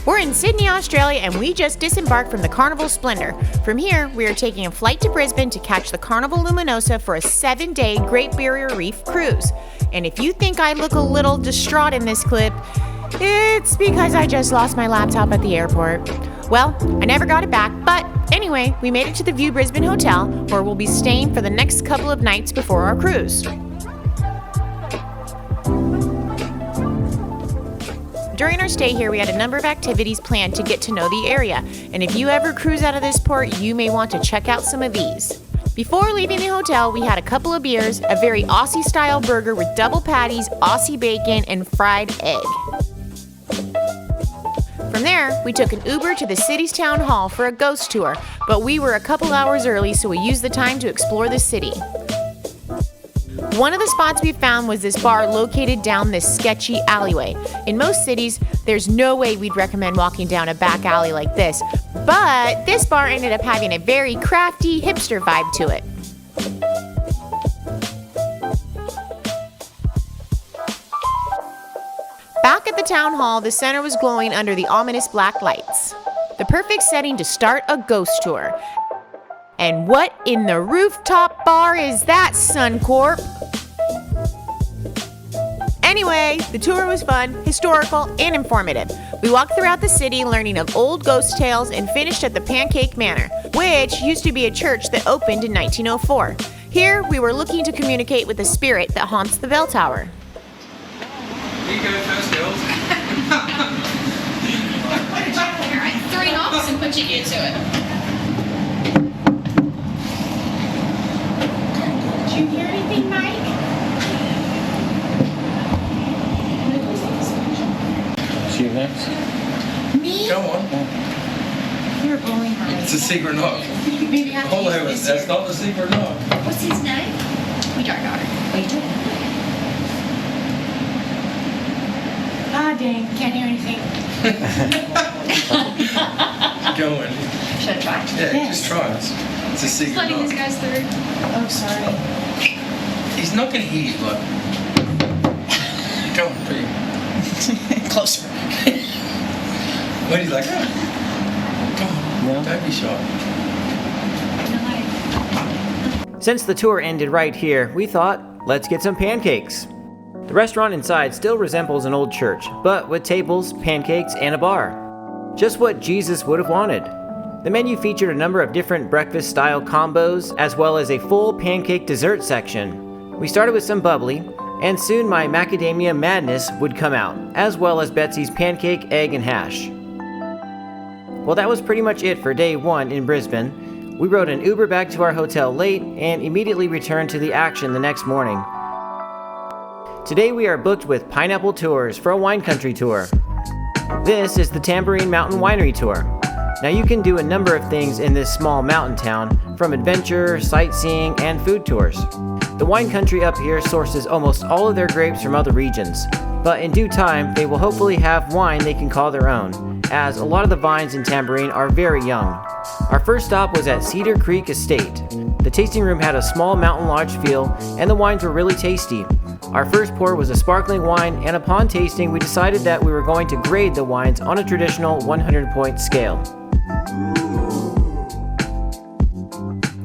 We're in Sydney, Australia, and we just disembarked from the Carnival Splendor. From here, we are taking a flight to Brisbane to catch the Carnival Luminosa for a 7-day Great Barrier Reef cruise. And if you think I look a little distraught in this clip, it's because I just lost my laptop at the airport. Well, I never got it back, but anyway, we made it to the View Brisbane Hotel, where we'll be staying for the next couple of nights before our cruise. During our stay here, we had a number of activities planned to get to know the area, and if you ever cruise out of this port, you may want to check out some of these. Before leaving the hotel, we had a couple of beers, a very Aussie-style burger with double patties, Aussie bacon, and fried egg. From there, we took an Uber to the city's town hall for a ghost tour, but we were a couple hours early, so we used the time to explore the city. One of the spots we found was this bar located down this sketchy alleyway. In most cities, there's no way we'd recommend walking down a back alley like this, but this bar ended up having a very crafty, hipster vibe to it. Back at the town hall, the center was glowing under the ominous black lights. The perfect setting to start a ghost tour. And what in the rooftop bar is that, Suncorp? Anyway, the tour was fun, historical, and informative. We walked throughout the city learning of old ghost tales and finished at the Pancake Manor, which used to be a church that opened in 1904. Here, we were looking to communicate with the spirit that haunts the bell tower. You go first, girls. Alright, 3 knocks and put your ear to it. Did you hear anything, Mike? She next? Me? Go on. You're bullying her. It's a secret knock. Maybe I have to Hold use on, this that's here. not the secret knock. What's his name? We don't know. Oh, you don't? Ah, dang. Can't hear anything. Go on. Should I try? Yeah, Yes. just try it. It's a Just secret letting knock. these guys through. Oh, sorry. He's not going to hear you, like... Go on, be... Closer. When he's like, oh. Come on, No. don't be shy. Since the tour ended right here, we thought, let's get some pancakes. The restaurant inside still resembles an old church, but with tables, pancakes, and a bar. Just what Jesus would have wanted. The menu featured a number of different breakfast-style combos, as well as a full pancake dessert section. We started with some bubbly, and soon my macadamia madness would come out, as well as Betsy's pancake, egg, and hash. Well, that was pretty much it for day 1 in Brisbane. We rode an Uber back to our hotel late and immediately returned to the action the next morning. Today we are booked with Pineapple Tours for a wine country tour. This is the Tamborine Mountain Winery Tour. Now you can do a number of things in this small mountain town, from adventure, sightseeing, and food tours. The wine country up here sources almost all of their grapes from other regions, but in due time they will hopefully have wine they can call their own, as a lot of the vines in Tamborine are very young. Our first stop was at Cedar Creek Estate. The tasting room had a small mountain lodge feel, and the wines were really tasty. Our first pour was a sparkling wine, and upon tasting we decided that we were going to grade the wines on a traditional 100-point scale.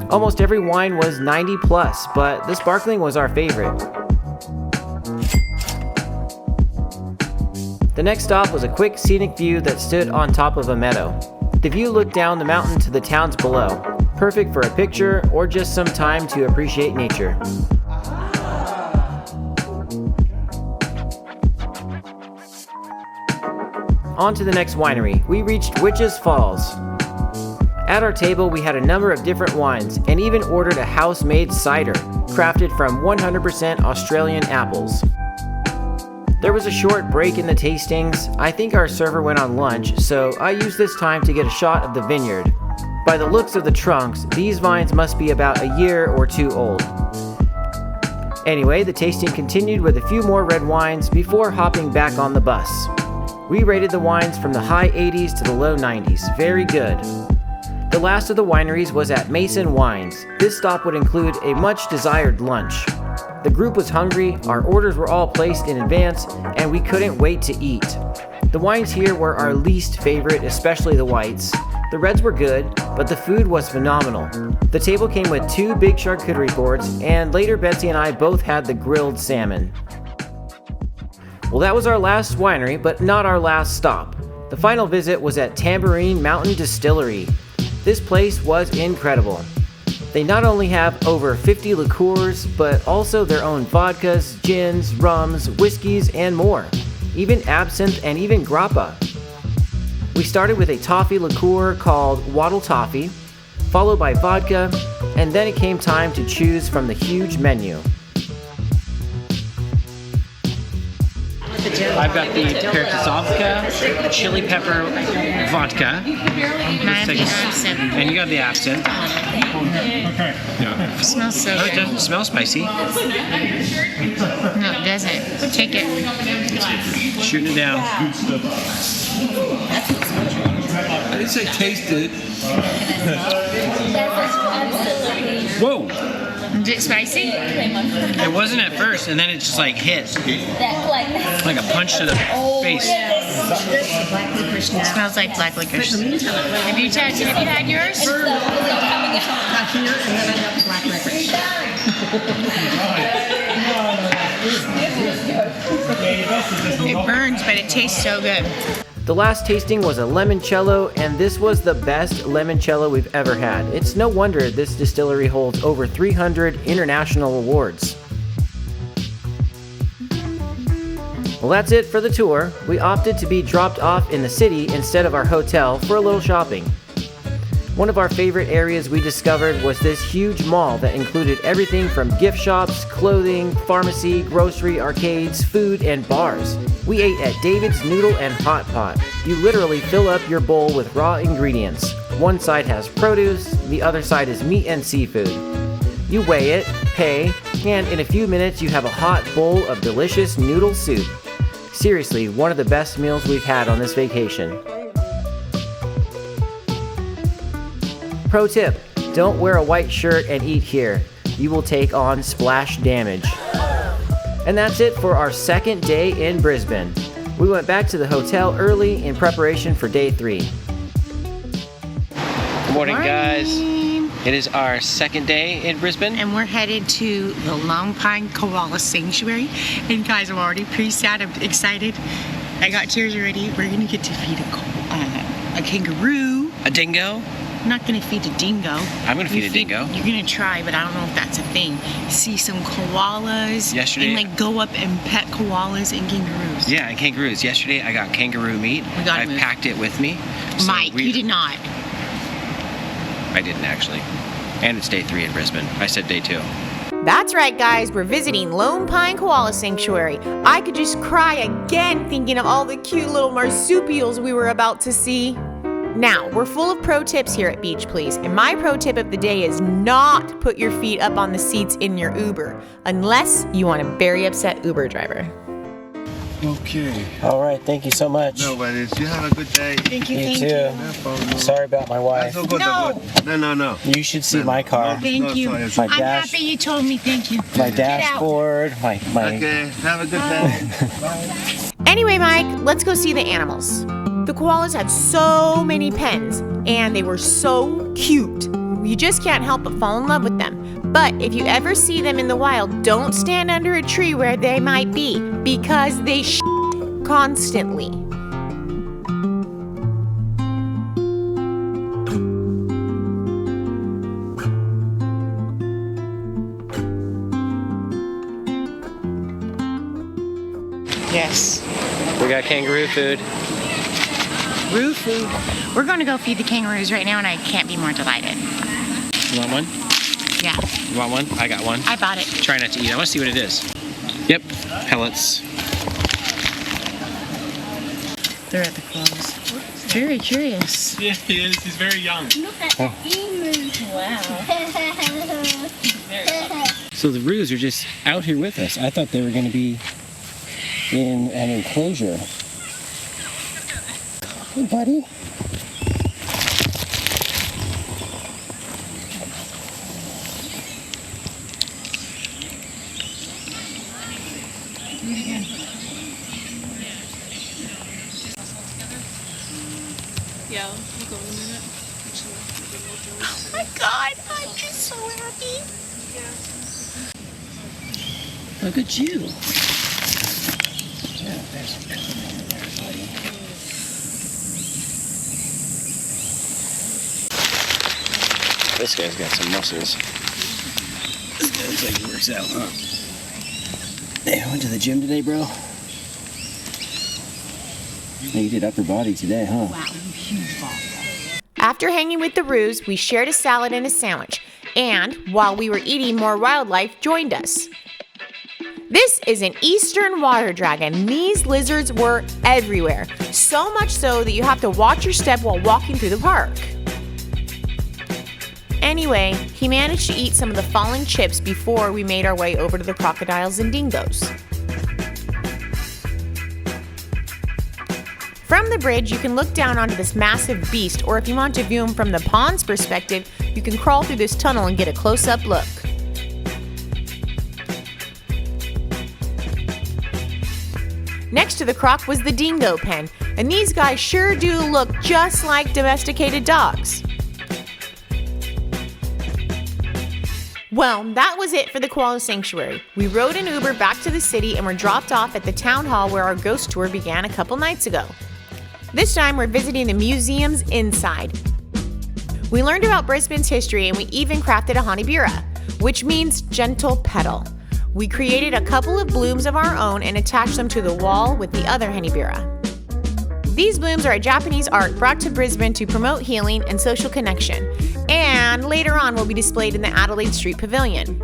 Almost every wine was 90 plus, but the sparkling was our favorite. The next stop was a quick scenic view that stood on top of a meadow. The view looked down the mountain to the towns below, perfect for a picture or just some time to appreciate nature. On to the next winery, we reached Witches Falls. At our table, we had a number of different wines and even ordered a house-made cider, crafted from 100% Australian apples. There was a short break in the tastings. I think our server went on lunch, so I used this time to get a shot of the vineyard. By the looks of the trunks, these vines must be about a year or 2 old. Anyway, the tasting continued with a few more red wines before hopping back on the bus. We rated the wines from the high 80s to the low 90s. Very good. The last of the wineries was at Mason Wines. This stop would include a much desired lunch. The group was hungry, our orders were all placed in advance, and we couldn't wait to eat. The wines here were our least favorite, especially the whites. The reds were good, but the food was phenomenal. The table came with 2 big charcuterie boards, and later Betsy and I both had the grilled salmon. Well, that was our last winery, but not our last stop. The final visit was at Tamborine Mountain Distillery. This place was incredible. They not only have over 50 liqueurs, but also their own vodkas, gins, rums, whiskeys, and more. Even absinthe and even grappa. We started with a toffee liqueur called Wattle Toffee, followed by vodka, and then it came time to choose from the huge menu. I've got the Perkasovka, chili pepper vodka. And you got the absinthe. Okay. Yeah. It smells so Oh, it good. doesn't smell spicy. No, it doesn't. Take it. Shooting it down. I didn't say taste it. Whoa! Is it spicy? It wasn't at first, and then it just like hit. Like a punch to the face. It smells like black licorice. Have you had yours? It burns, but it tastes so good. The last tasting was a limoncello, and this was the best limoncello we've ever had. It's no wonder this distillery holds over 300 international awards. Well, that's it for the tour. We opted to be dropped off in the city instead of our hotel for a little shopping. One of our favorite areas we discovered was this huge mall that included everything from gift shops, clothing, pharmacy, grocery, arcades, food, and bars. We ate at David's Noodle and Hot Pot. You literally fill up your bowl with raw ingredients. One side has produce, the other side is meat and seafood. You weigh it, pay, and in a few minutes you have a hot bowl of delicious noodle soup. Seriously, one of the best meals we've had on this vacation. Pro tip, don't wear a white shirt and eat here. You will take on splash damage. And that's it for our second day in Brisbane. We went back to the hotel early in preparation for day 3. Good morning, guys. It is our second day in Brisbane. And we're headed to the Lone Pine Koala Sanctuary. And guys, I'm already pretty sad. I'm excited. I got tears already. We're gonna get to feed a kangaroo. A dingo. I'm not gonna feed a dingo. I'm gonna feed a dingo. You're gonna try, but I don't know if that's a thing. See some koalas. Yesterday- And like go up and pet koalas and kangaroos. Yeah, and kangaroos. Yesterday I got kangaroo meat. We gotta I've move. packed it with me. So Mike, you did not. I didn't actually. And it's day 3 in Brisbane. I said day 2. That's right, guys. We're visiting Lone Pine Koala Sanctuary. I could just cry again thinking of all the cute little marsupials we were about to see. Now, we're full of pro tips here at Beach Please, and my pro tip of the day is not put your feet up on the seats in your Uber, unless you want a very upset Uber driver. Okay. All right, thank you so much. No worries. You have a good day. Thank you, You thank too. you. No problem. Sorry about my wife. That's all good. No. all good. No. You should see my car. Thank you. sorry. My I'm dash- happy you told me, thank you. My Get out. dashboard, my Okay. Have a good day. Anyway, Mike, let's go see the animals. The koalas had so many pens, and they were so cute. You just can't help but fall in love with them. But if you ever see them in the wild, don't stand under a tree where they might be, because they constantly. Yes. We got kangaroo food. Roo food. We're going to go feed the kangaroos right now, and I can't be more delighted. You want one? Yeah, You want one? I got one. I bought it. Try not to eat. I want to see what it is. Yep. Pellets. They're at the clothes. Very curious. Yeah, he is. He's very young. So the roos are just out here with us. I thought they were going to be in an enclosure. Hey, buddy. Yeah, we'll go in a minute. Oh my God, I'm just so happy. Look at you. Yeah, there's some color in there, buddy. This guy's got some muscles. This guy looks like he works out, huh? Hey, went to the gym today, bro? Hey, you did upper body today, huh? Wow, huge ball. After hanging with the Roos, we shared a salad and a sandwich, and while we were eating, more wildlife joined us. This is an eastern water dragon. These lizards were everywhere, so much so that you have to watch your step while walking through the park. Anyway, he managed to eat some of the falling chips before we made our way over to the crocodiles and dingoes. From the bridge, you can look down onto this massive beast, or if you want to view him from the pond's perspective, you can crawl through this tunnel and get a close-up look. Next to the croc was the dingo pen, and these guys sure do look just like domesticated dogs. Well, that was it for the Koala Sanctuary. We rode an Uber back to the city and were dropped off at the town hall where our ghost tour began a couple nights ago. This time we're visiting the museums inside. We learned about Brisbane's history and we even crafted a hanibira, which means gentle petal. We created a couple of blooms of our own and attached them to the wall with the other hanibira. These blooms are a Japanese art brought to Brisbane to promote healing and social connection, and later on will be displayed in the Adelaide Street Pavilion.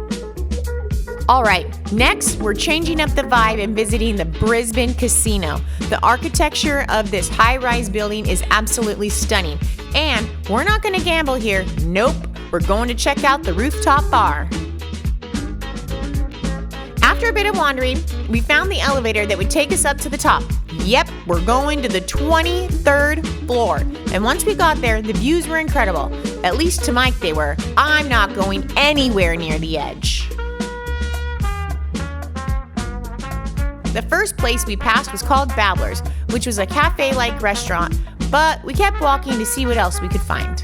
Alright, next we're changing up the vibe and visiting the Brisbane Casino. The architecture of this high-rise building is absolutely stunning, and we're not going to gamble here. Nope, we're going to check out the rooftop bar. After a bit of wandering, we found the elevator that would take us up to the top. Yep, we're going to the 23rd floor. And once we got there, the views were incredible. At least to Mike they were. I'm not going anywhere near the edge. The first place we passed was called Babblers, which was a cafe-like restaurant, but we kept walking to see what else we could find.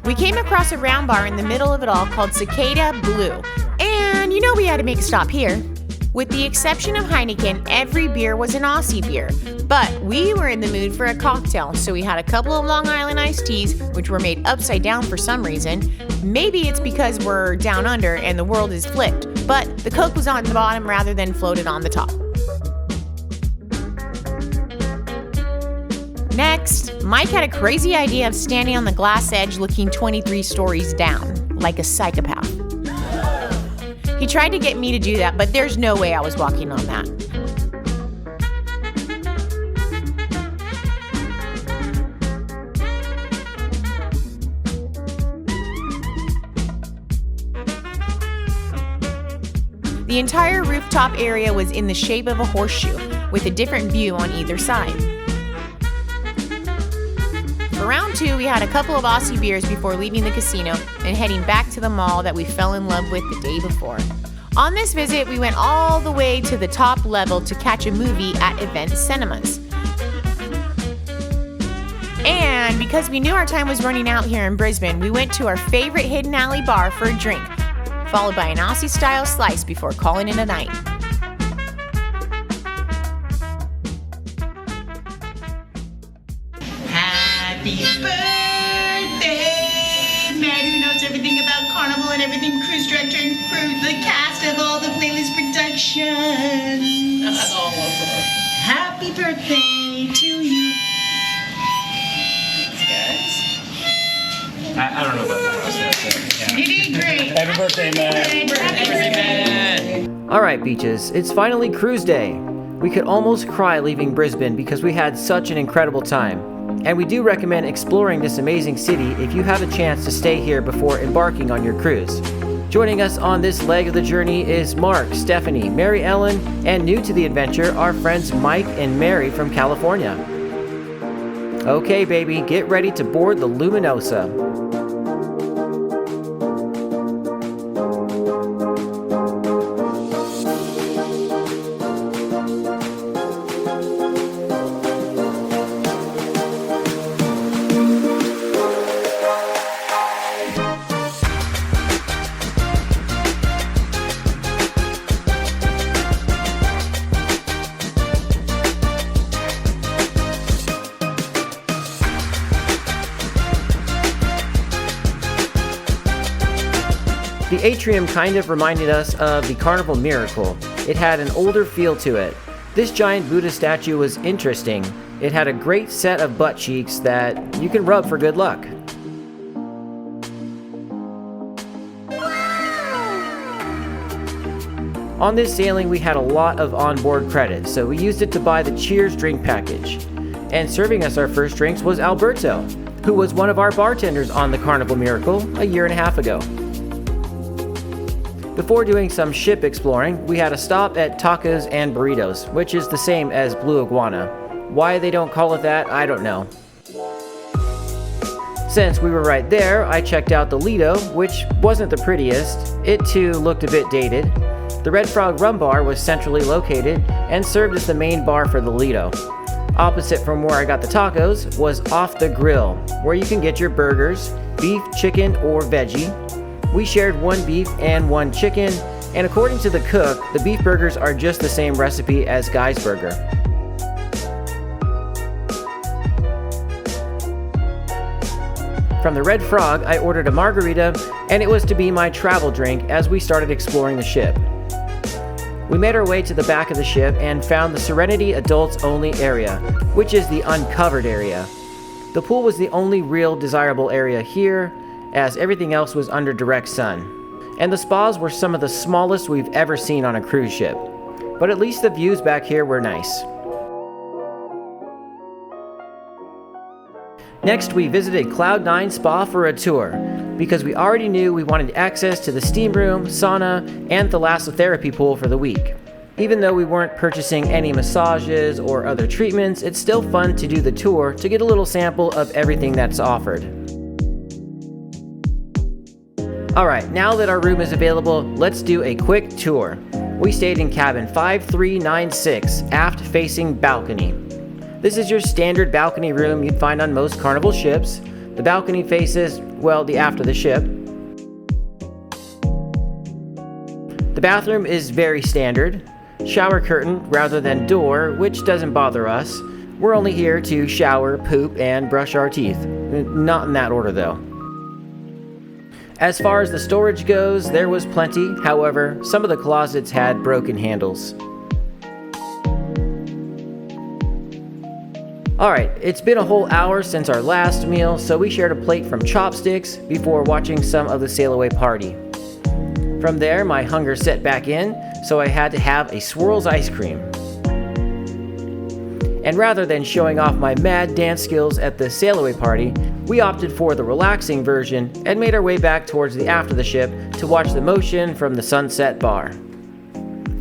We came across a round bar in the middle of it all called Cicada Blue, and you know we had to make a stop here. With the exception of Heineken, every beer was an Aussie beer, but we were in the mood for a cocktail, so we had a couple of Long Island iced teas, which were made upside down for some reason. Maybe it's because we're down under and the world is flipped, but the Coke was on the bottom rather than floated on the top. Next, Mike had a crazy idea of standing on the glass edge looking 23 stories down, like a psychopath. He tried to get me to do that, but there's no way I was walking on that. The entire rooftop area was in the shape of a horseshoe, with a different view on either side. For round two, we had a couple of Aussie beers before leaving the casino and heading back to the mall that we fell in love with the day before. On this visit, we went all the way to the top level to catch a movie at Event Cinemas. And because we knew our time was running out here in Brisbane, we went to our favorite hidden alley bar for a drink, followed by an Aussie-style slice before calling it a night. Happy birthday, man who knows everything about Carnival and everything, cruise director and the cast of all the playlist productions. That's all over. Happy birthday to you. Guys. I don't know about that. You did great. Happy birthday, man. Happy birthday, man. Alright, beaches, it's finally cruise day. We could almost cry leaving Brisbane because we had such an incredible time. And we do recommend exploring this amazing city if you have a chance to stay here before embarking on your cruise. Joining us on this leg of the journey is Mark, Stephanie, Mary Ellen, and new to the adventure, our friends Mike and Mary from California. Okay, baby, get ready to board the Luminosa. atrium kind of reminded us of the Carnival Miracle. It had an older feel to it. This giant Buddha statue was interesting. It had a great set of butt cheeks that you can rub for good luck. On this sailing, we had a lot of onboard credits, so we used it to buy the Cheers drink package. And serving us our first drinks was Alberto, who was one of our bartenders on the Carnival Miracle a year and a half ago. Before doing some ship exploring, we had a stop at Tacos and Burritos, which is the same as Blue Iguana. Why they don't call it that, I don't know. Since we were right there, I checked out the Lido, which wasn't the prettiest. It too looked a bit dated. The Red Frog Rum Bar was centrally located and served as the main bar for the Lido. Opposite from where I got the tacos was Off the Grill, where you can get your burgers, beef, chicken, or veggie. We shared one beef and one chicken, and according to the cook, the beef burgers are just the same recipe as Guy's Burger. From the Red Frog, I ordered a margarita, and it was to be my travel drink as we started exploring the ship. We made our way to the back of the ship and found the Serenity Adults Only area, which is the uncovered area. The pool was the only real desirable area here, as everything else was under direct sun. And the spas were some of the smallest we've ever seen on a cruise ship. But at least the views back here were nice. Next, we visited Cloud9 Spa for a tour, because we already knew we wanted access to the steam room, sauna, and thalassotherapy pool for the week. Even though we weren't purchasing any massages or other treatments, it's still fun to do the tour to get a little sample of everything that's offered. Alright, now that our room is available, let's do a quick tour. We stayed in cabin 5396, aft facing balcony. This is your standard balcony room you'd find on most Carnival ships. The balcony faces, well, the aft of the ship. The bathroom is very standard. Shower curtain rather than door, which doesn't bother us. We're only here to shower, poop, and brush our teeth. Not in that order, though. As far as the storage goes, there was plenty. However, some of the closets had broken handles. Alright, it's been a whole hour since our last meal, so we shared a plate from Chopsticks before watching some of the sail away party. From there, my hunger set back in, so I had to have a Swirls ice cream. And rather than showing off my mad dance skills at the sail away party, we opted for the relaxing version and made our way back towards the aft of the ship to watch the motion from the Sunset Bar.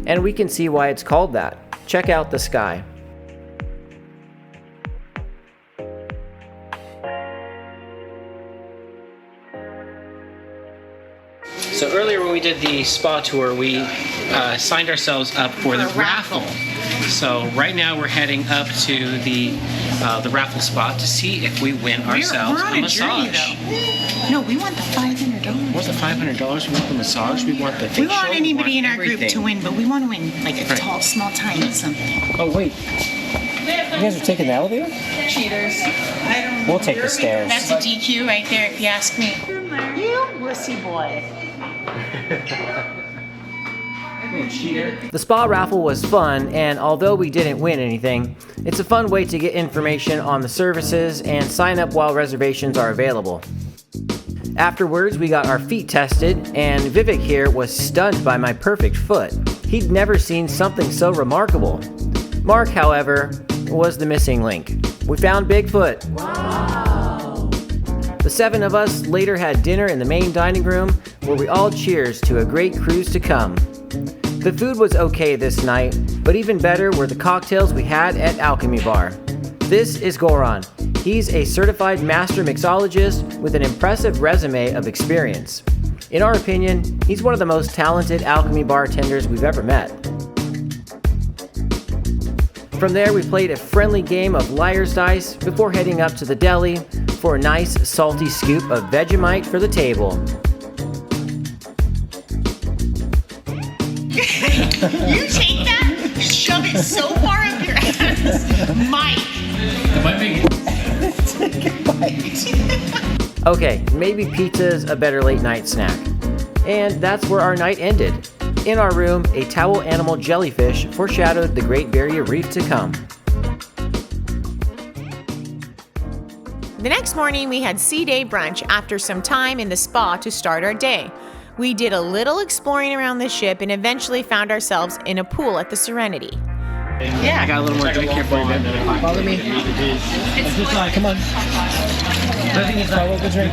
And we can see why it's called that. Check out the sky. So earlier when we did the spa tour, we signed ourselves up for the raffle. So right now we're heading up to the raffle spot to see if we win ourselves we're on a massage. Journey, no, we want the $500. We want the $500. We want the massage. We want the facial. We want anybody in our everything. group to win, but we want to win like a Right. tall, small, tiny something. Oh wait, you guys are taking the elevator? Cheaters. I don't. We'll take the stairs. That's a DQ right there, if you ask me. You wussy boy. The spa raffle was fun, and although we didn't win anything, it's a fun way to get information on the services and sign up while reservations are available. Afterwards, we got our feet tested, and Vivek here was stunned by my perfect foot. He'd never seen something so remarkable. Mark, however, was the missing link. We found Bigfoot. Wow! The 7 of us later had dinner in the main dining room, where we all cheers to a great cruise to come. The food was okay this night, but even better were the cocktails we had at Alchemy Bar. This is Goran. He's a certified master mixologist with an impressive resume of experience. In our opinion, he's one of the most talented Alchemy bartenders we've ever met. From there, we played a friendly game of Liar's Dice before heading up to the deli for a nice salty scoop of Vegemite for the table. You take that, shove it so far up your ass, Mike. Okay, maybe pizza's a better late night snack. And that's where our night ended. In our room, a towel animal jellyfish foreshadowed the Great Barrier Reef to come. The next morning, we had sea day brunch after some time in the spa to start our day. We did a little exploring around the ship and eventually found ourselves in a pool at the Serenity. I got a little more drink here for you, man. Follow me. Come on. Follow the drink.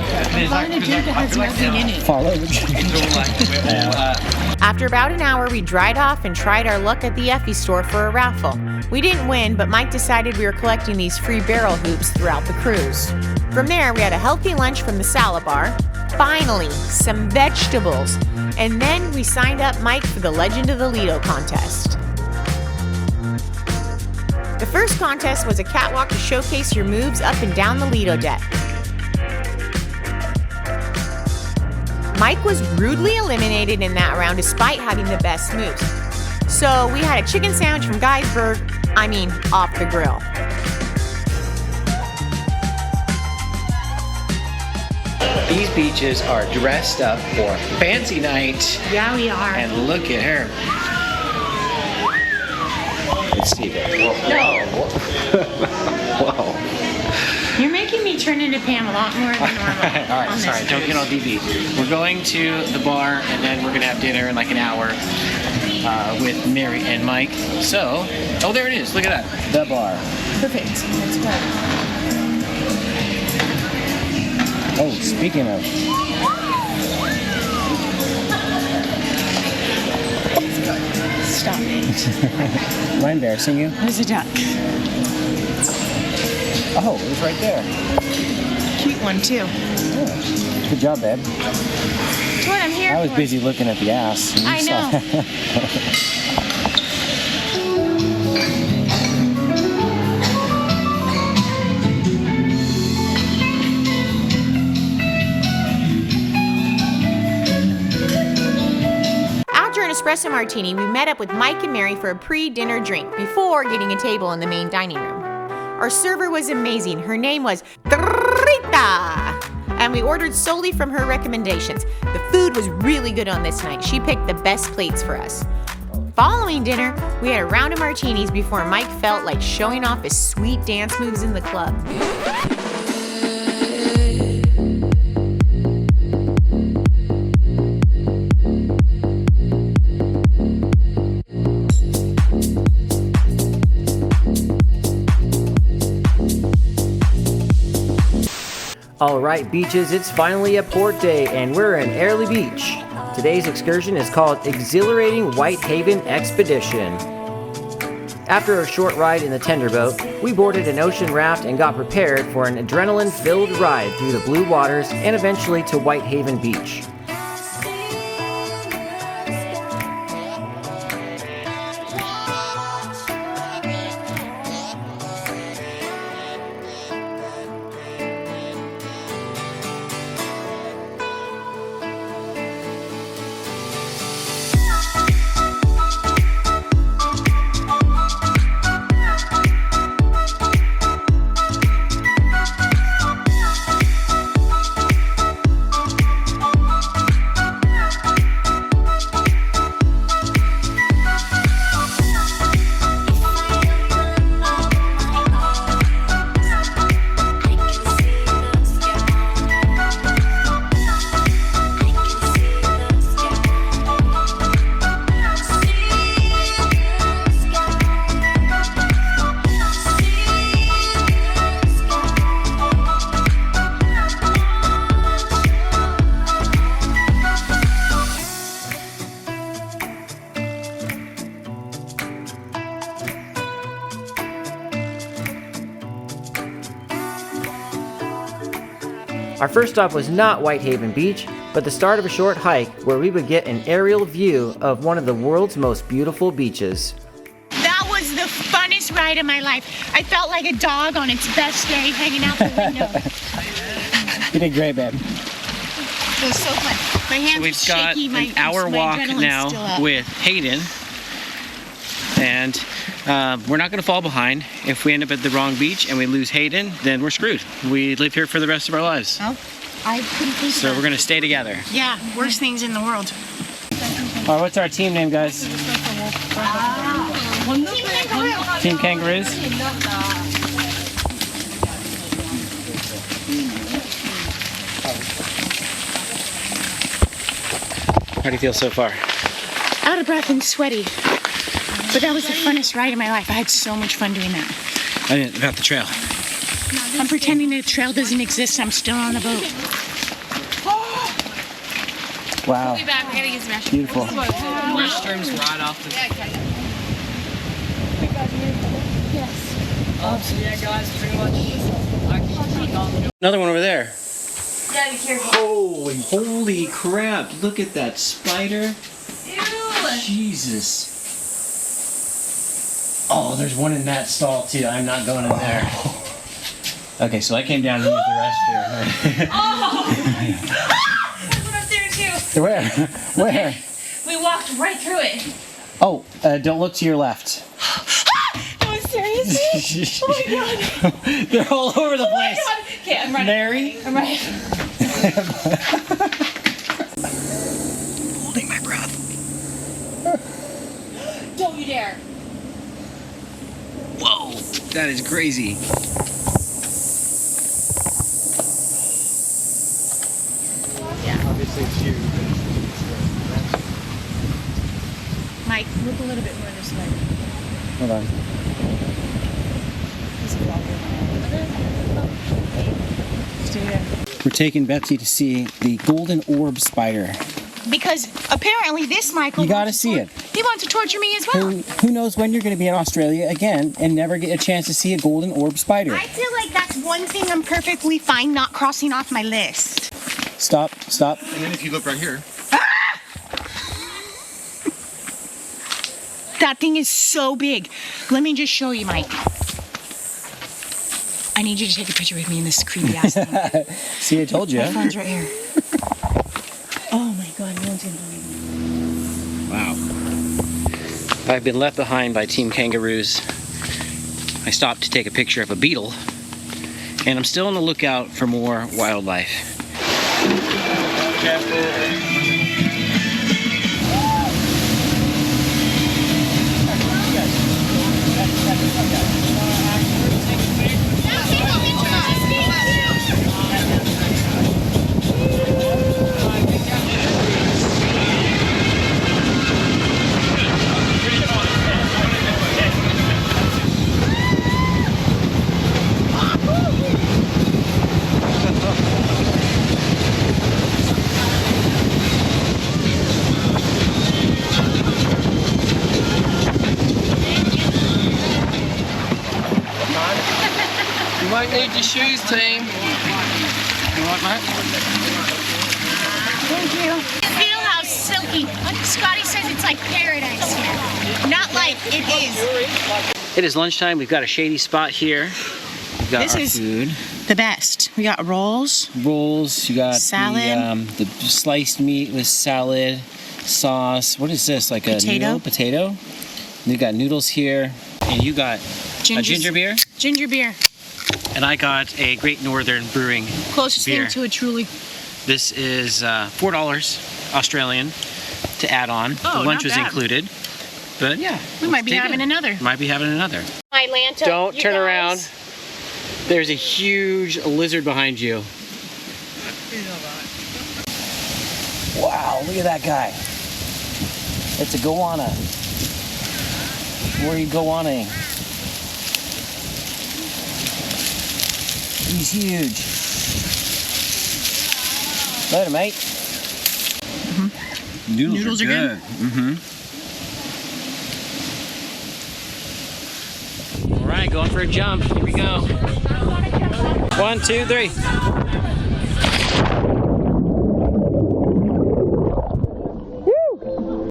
Follow the drink that has nothing in it. Follow the drink. After about an hour, we dried off and tried our luck at the Effie store for a raffle. We didn't win, but Mike decided we were collecting these free barrel hoops throughout the cruise. From there, we had a healthy lunch from the salad bar, finally, some vegetables, and then we signed up Mike for the Legend of the Lido contest. The first contest was a catwalk to showcase your moves up and down the Lido deck. Mike was rudely eliminated in that round despite having the best moves. So we had a chicken sandwich from off the grill. These beaches are dressed up for fancy night. Yeah, we are. And look at her. It's Steven. Whoa. You're making me turn into Pam a lot more than normal. All right, sorry, don't get all DB. We're going to the bar and then we're gonna have dinner in like an hour with Mary and Mike. So, oh, there it is. Look at that. The bar. Perfect. Let's go. Oh, speaking of. Stop it. Am I embarrassing you? There's a duck. Oh, it was right there. Cute one, too. Yeah. Good job, babe. That's what I'm here I was for. busy looking at the ass. I know. Espresso martini, we met up with Mike and Mary for a pre-dinner drink before getting a table in the main dining room. Our server was amazing. Her name was Rita, and we ordered solely from her recommendations. The food was really good on this night. She picked the best plates for us. Following dinner, we had a round of martinis before Mike felt like showing off his sweet dance moves in the club. Alright beaches, it's finally a port day and we're in Airlie Beach. Today's excursion is called Exhilarating Whitehaven Expedition. After a short ride in the tenderboat, we boarded an ocean raft and got prepared for an adrenaline-filled ride through the blue waters and eventually to Whitehaven Beach. Our first stop was not Whitehaven Beach, but the start of a short hike where we would get an aerial view of one of the world's most beautiful beaches. That was the funnest ride of my life. I felt like a dog on its best day hanging out the window. You did great, babe. It was so fun. My hands We've were got shaky. an hour my walk adrenaline's still now up. with Hayden, and we're not going to fall behind. If we end up at the wrong beach and we lose Hayden, then we're screwed. We live here for the rest of our lives. Oh, I couldn't think So of we're gonna stay together. Yeah, worst things in the world. All right, what's our team name, guys? Team Kangaroos. How do you feel so far? Out of breath and sweaty. But that was the funnest ride of my life. I had so much fun doing that. I didn't about the trail. I'm pretending the trail doesn't exist. I'm still on the boat. Wow. Be back. We gotta use the restroom. Beautiful. Restrooms right off the. So yeah, guys, pretty much. Another one over there. Yeah, be careful. Holy crap! Look at that spider. Ew. Jesus. Oh, there's one in that stall too. I'm not going in there. Okay, so I came down to use the restroom. Oh! There's one up there too. Where? Where? We walked right through it. Oh, don't look to your left. No, seriously? Oh my god. They're all over the place. Oh my god. Okay, I'm running. Mary? I'm running. Holding my breath. Don't you dare. Whoa, that is crazy. Mike, look a little bit more this way. Hold on. Stay there. We're taking Betsy to see the golden orb spider. Because apparently this Michael. You gotta wants to see it. He wants to torture me as well. Who knows when you're going to be in Australia again and never get a chance to see a golden orb spider. I feel like that's one thing I'm perfectly fine not crossing off my list. Stop. And then if you look right here. That thing is so big. Let me just show you, Mike. I need you to take a picture with me in this creepy ass thing. See, I told you. My phone's right here. Oh my god, no one's gonna believe me. Wow. I've been left behind by Team Kangaroos. I stopped to take a picture of a beetle, and I'm still on the lookout for more wildlife. Might need your shoes, team. You want mine? Thank you. Feel how silky. Scotty says it's like paradise here. Not like it is. It is lunchtime. We've got a shady spot here. We've got This our is food. the best. We got rolls. Rolls. You got Salad. the sliced meat with salad, sauce. What is this? Like a noodle? Potato. We got noodles here, and you got a ginger beer. Ginger beer. And I got a Great Northern Brewing Closest beer. thing to a truly. This is $4 Australian to add on. Oh, the lunch not was bad. included. But yeah, We might be take having it. another. Might be having another. Atlanta. Don't you turn guys. around. There's a huge lizard behind you. Wow, look at that guy. It's a goanna. Where are you goannaing? He's huge. Later, mate. Noodles are good. All right, going for a jump. Here we go. 1, 2, 3.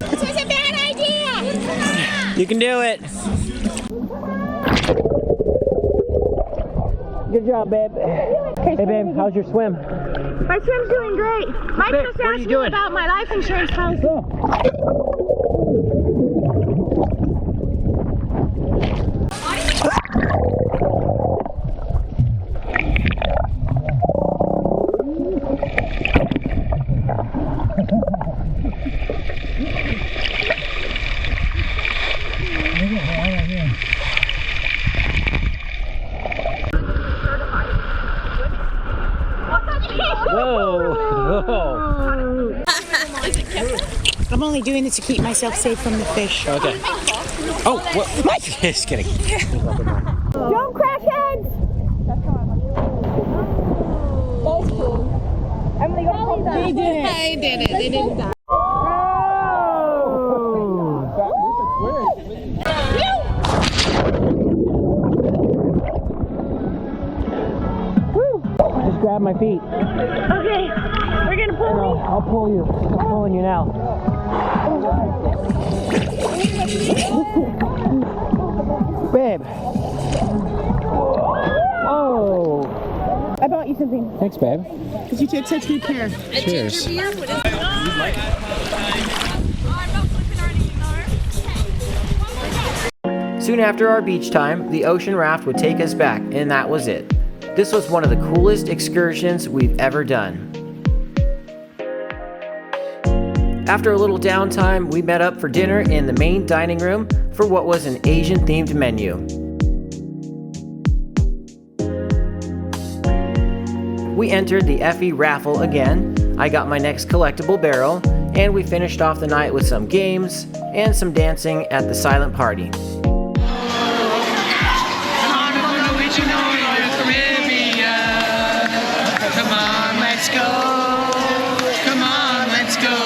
This was a bad idea. You can do it. Good job, babe. Hey, babe, how's your swim? My swim's doing great. Mike Babe, just what are asked you me doing? about my life insurance policy. doing this to keep myself safe from the fish. Okay. Oh, what? Just kidding. Don't crash heads! They did it. I did it. They didn't die. Just grab my feet. Okay, we're gonna pull me. I'll pull you. I'm pulling you now. Babe. Oh. I bought you something Thanks, babe. because you took such good care. Cheers. Soon after our beach time, the ocean raft would take us back, and that was it. This was one of the coolest excursions we've ever done. After a little downtime, we met up for dinner in the main dining room for what was an Asian-themed menu. We entered the Effie raffle again. I got my next collectible barrel, and we finished off the night with some games and some dancing at the silent party. Come on, let's go. Come on, let's go.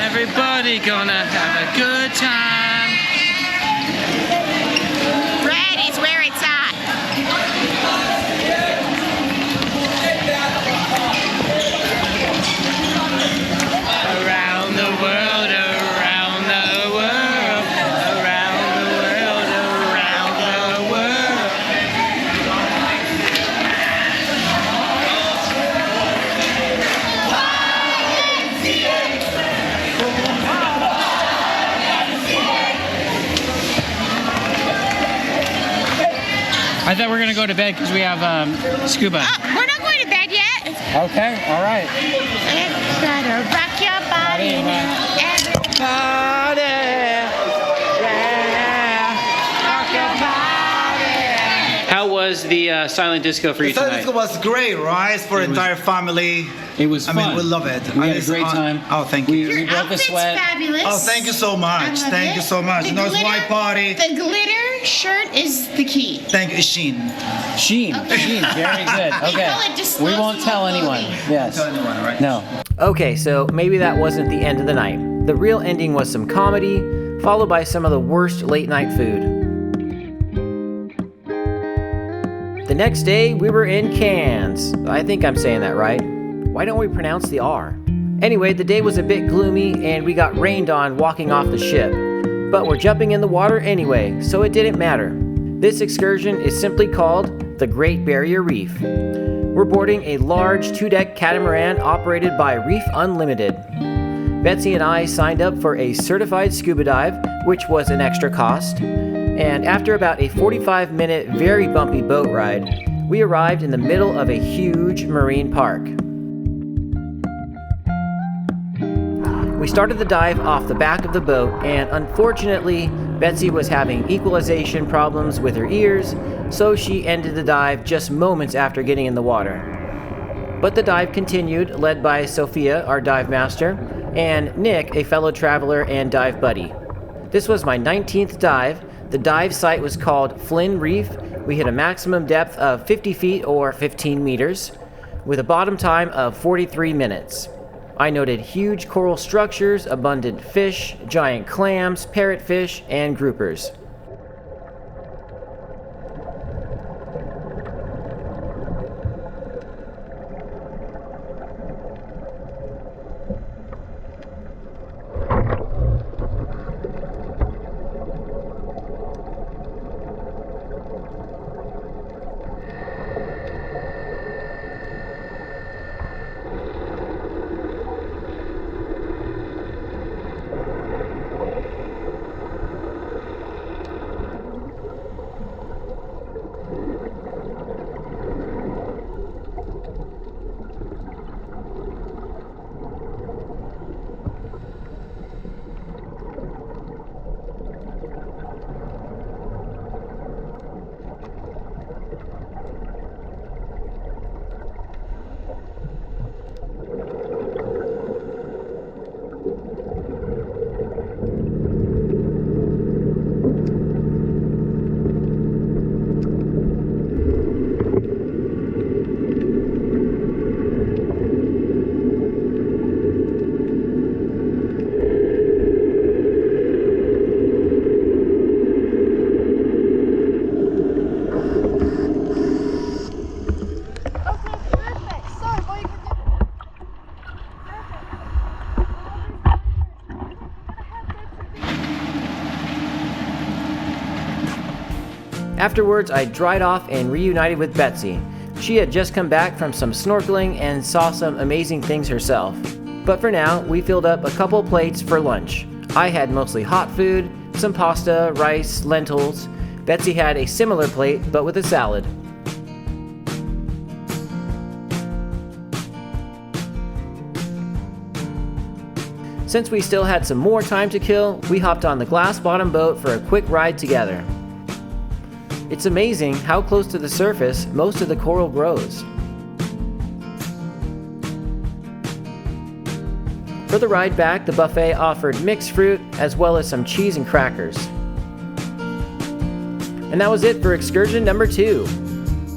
Everybody gonna have a good time. Red is where it's at. Around the world, around the world, around the world, around the world. I thought we were gonna go to bed because we have scuba. We're not going to bed yet. Okay, all right. Gotta rock your body now. How was the silent disco for you The tonight? disco was great, right? For entire family. It was I fun. mean, we love it. We had a great time. Oh, thank you. We broke the Outfit's sweat. fabulous. Oh, thank you so much. I love Thank it. you so much. The Nice glitter- white party. The glitter shirt is the key. Thank you, Sheen. Sheen, Sheen, very good. They Okay, call it we won't disposable tell anyone. clothing. Yes. Tell anyone, right? No. Okay, so maybe that wasn't the end of the night. The real ending was some comedy, followed by some of the worst late night food. The next day, we were in Cairns. I think I'm saying that right. Why don't we pronounce the R? Anyway, the day was a bit gloomy and we got rained on walking off the ship. But we're jumping in the water anyway, so it didn't matter. This excursion is simply called the Great Barrier Reef. We're boarding a large 2-deck catamaran operated by Reef Unlimited. Betsy and I signed up for a certified scuba dive, which was an extra cost. And after about a 45-minute, very bumpy boat ride, we arrived in the middle of a huge marine park. We started the dive off the back of the boat, and unfortunately, Betsy was having equalization problems with her ears, so she ended the dive just moments after getting in the water. But the dive continued, led by Sophia, our dive master, and Nick, a fellow traveler and dive buddy. This was my 19th dive. The dive site was called Flynn Reef. We hit a maximum depth of 50 feet or 15 meters, with a bottom time of 43 minutes. I noted huge coral structures, abundant fish, giant clams, parrotfish, and groupers. Afterwards, I dried off and reunited with Betsy. She had just come back from some snorkeling and saw some amazing things herself. But for now, we filled up a couple plates for lunch. I had mostly hot food, some pasta, rice, lentils. Betsy had a similar plate, but with a salad. Since we still had some more time to kill, we hopped on the glass-bottom boat for a quick ride together. It's amazing how close to the surface most of the coral grows. For the ride back, the buffet offered mixed fruit as well as some cheese and crackers. And that was it for excursion number 2.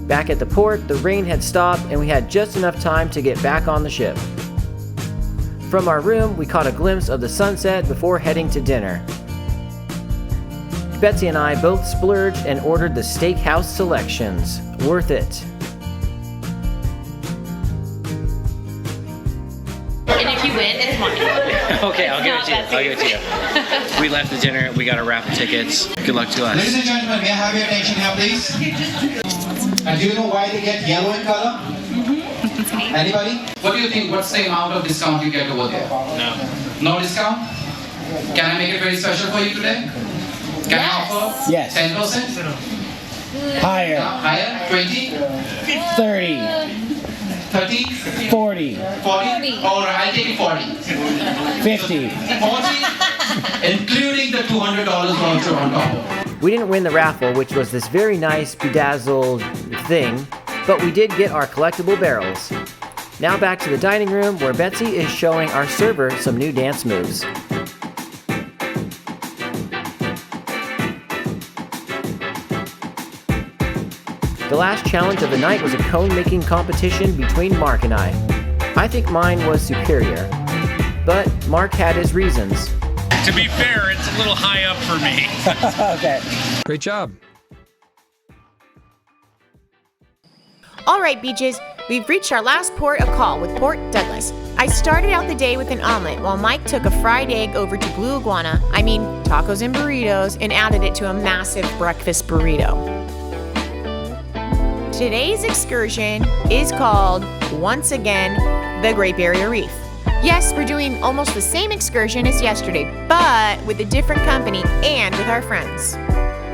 Back at the port, the rain had stopped and we had just enough time to get back on the ship. From our room, we caught a glimpse of the sunset before heading to dinner. Betsy and I both splurged and ordered the steakhouse selections. Worth it. And if you win, it's mine. Okay, I'll give it to you. I'll give it to you. We left the dinner. We got our raffle tickets. Good luck to us. Ladies and gentlemen, may I have your attention here, please? And do you know why they get yellow in color? Anybody? What do you think? What's the amount of discount you get over there? No. No discount? Can I make it very special for you today? Can I offer? Yes. 10%? Higher. Higher? 20? 30. 30? 40. 40? Alright, I'll take it 40. 50. 40? Including the $200 voucher on top. We didn't win the raffle, which was this very nice bedazzled thing, but we did get our collectible barrels. Now back to the dining room where Betsy is showing our server some new dance moves. The last challenge of the night was a cone-making competition between Mark and I. I think mine was superior, but Mark had his reasons. To be fair, it's a little high up for me. Okay. Great job. All right, beaches, we've reached our last port of call with Port Douglas. I started out the day with an omelet while Mike took a fried egg over to Blue Iguana, tacos and burritos, and added it to a massive breakfast burrito. Today's excursion is called, once again, the Great Barrier Reef. Yes, we're doing almost the same excursion as yesterday, but with a different company and with our friends.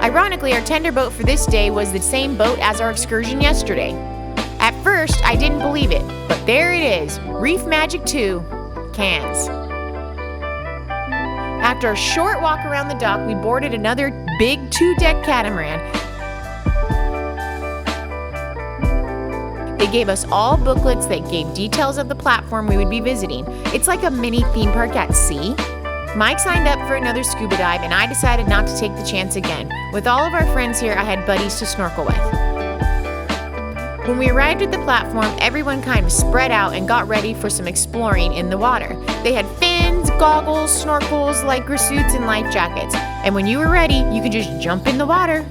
Ironically, our tender boat for this day was the same boat as our excursion yesterday. At first, I didn't believe it, but there it is, Reef Magic 2, Cairns. After a short walk around the dock, we boarded another big 2-deck catamaran. They gave us all booklets that gave details of the platform we would be visiting. It's like a mini theme park at sea. Mike signed up for another scuba dive, and I decided not to take the chance again. With all of our friends here, I had buddies to snorkel with. When we arrived at the platform, everyone kind of spread out and got ready for some exploring in the water. They had fins, goggles, snorkels, lycra suits, and life jackets. And when you were ready, you could just jump in the water.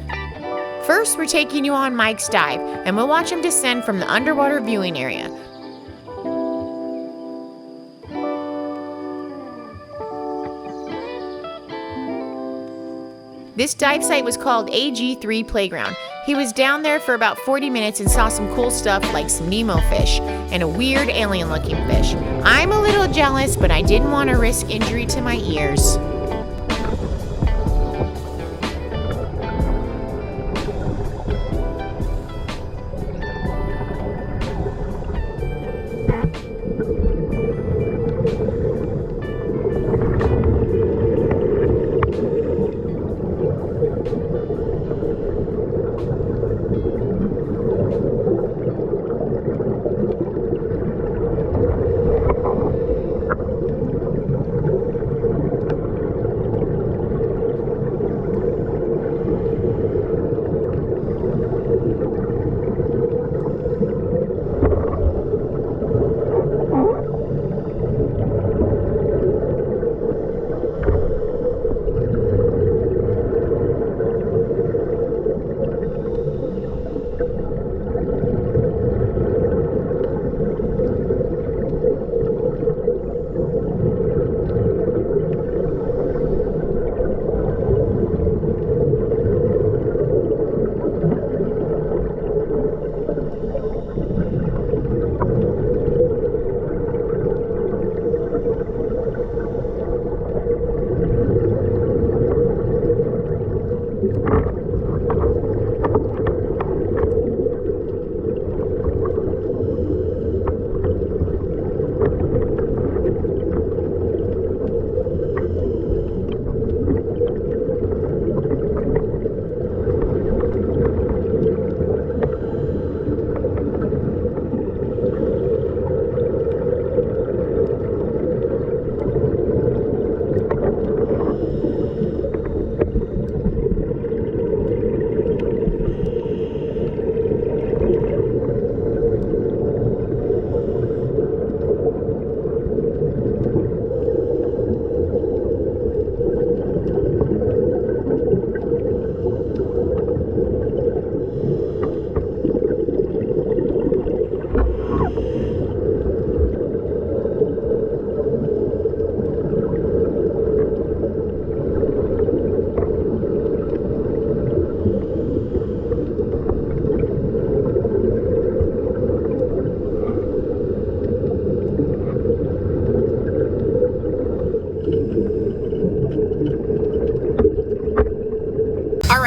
First, we're taking you on Mike's dive, and we'll watch him descend from the underwater viewing area. This dive site was called AG3 Playground. He was down there for about 40 minutes and saw some cool stuff like some Nemo fish and a weird alien-looking fish. I'm a little jealous, but I didn't want to risk injury to my ears.